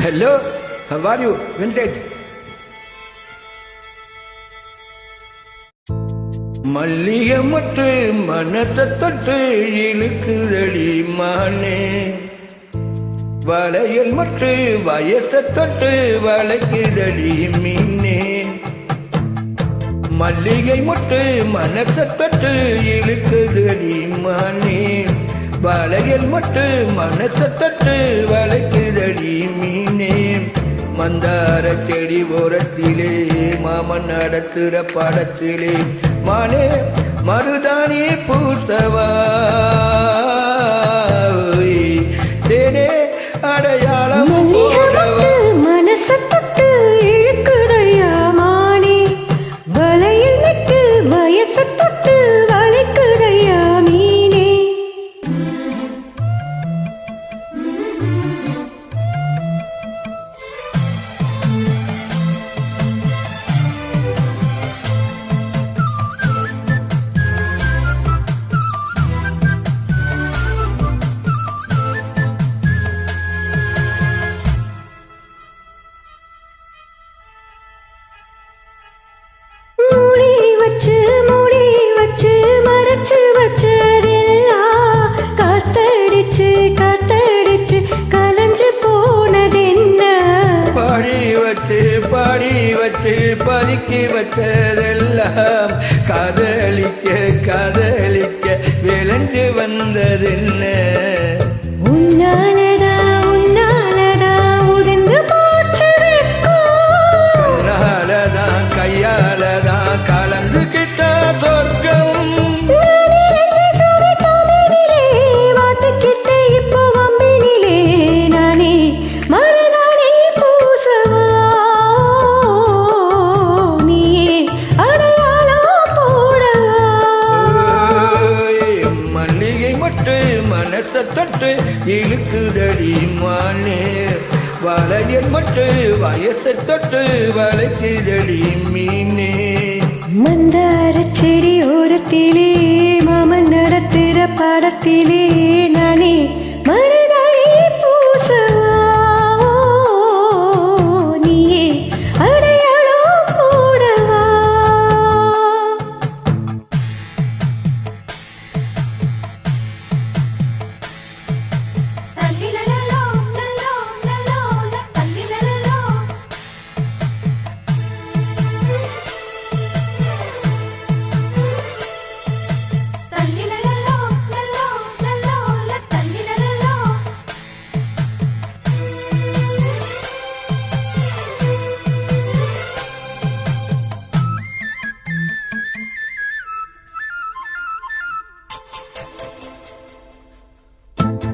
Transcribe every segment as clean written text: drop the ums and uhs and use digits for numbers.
Hello, how are you? Vintage. மல்லிகை மட்டு மனத்தை தொட்டு இழுக்குதடி மானே, வளையல் மட்டு வயத்தை தொட்டு வளைக்குதடி மீனே. மல்லிகை மட்டு மனத்தை தொட்டு இழுக்குதடி மானே, வளையல் மட்டு மனத்தை தொட்டு வளைக்குதடி மீனே. மந்தார செடி ஓரத்திலே மாமன் நடத்துற படத்திலே மானே மருதாணி பூத்தவா தேனே அடையாளம் போடவா. மனசை தொட்டு இழுக்குதையா மானே, வளையல் விட்டு வயசை தொட்டு வளைக்குதையா மீனே. மூடி வச்சு மறைச்சு வச்சதெல்லாம் காத்தடிச்சு காத்தடிச்சு கலைஞ்சு போனதென்ன. பாடி வச்சு பதுக்கி வச்சதெல்லாம் காதலிக்க காதலிக்க விளைஞ்சு வந்ததென்ன. உன்னாலதான் உதிர்ந்து போச்சு வெட்கம், உன்னாலதான் கையாலதான் கலந்துகிட்ட சொர்க்கம். வாத்துக்கிட்ட இப்போ வம்பினிலே நானே மருதாணி பூசவா, நீயே அடையாளம் போடவா. மல்லிகை மட்டு மனத்தை தொட்டு இழுக்குதடி மானே, வளையல் மட்டு வயத்தை தொட்டு வளைக்குதடி மீனே. மந்தார செடி ஓரத்திலே மாமன் நடத்துற படத்திலே நானே மருதாணி பூசவா, நீயே அடையாளம் போடவா.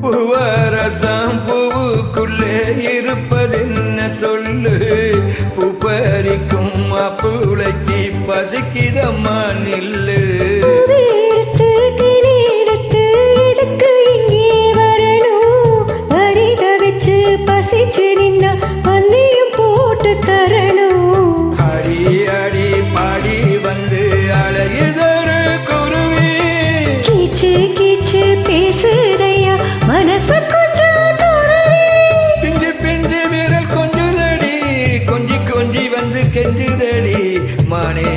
பூவரதான் பூவுக்குள்ளே இருப்பதென்ன சொல்லு, பூ பறிக்கும் மாப்பிளைக்கு பதுக்கிதம்மா நில்லு. பசிச்சு நின்னா பந்தியும் போட்டு தரணும். அடி அடி பாடி வந்து அழகுதொரு குருவி, கீச்சு கீச்சு பேசுதையா மனசு கொஞ்சம் துறவி. பிஞ்சு பிஞ்சு விரல் கொஞ்சுதடி, கொஞ்சி கொஞ்சி வந்து கெஞ்சுதடி மானே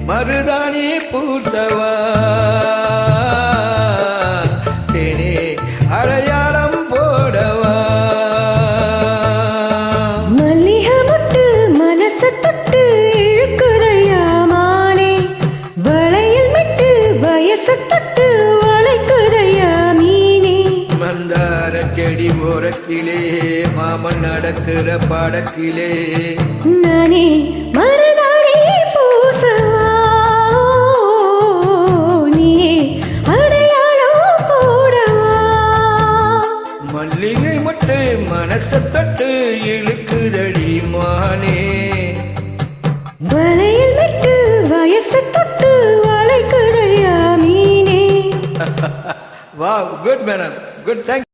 மருதாணி பூத்தவா, தேனே அடையாளம் போடவா. மல்லிகை முட்டு மனசை தொட்டு இழுக்குதையா மானே, வளையல் விட்டு வயசை தொட்டு வளைக்குதையா மீனே. மந்தார செடி ஓரத்திலே மாமன் நடத்துற படத்திலே நானே மருதாணி பூசவா, நீயே அடையாளம் போடவா. மல்லிகை மட்டு மனத்தை தொட்டு இழுக்குதடி மானே, வளையல் விட்டு வயசை தொட்டு வளைக்குதையா மீனே. Wow, good madam, good, thank you.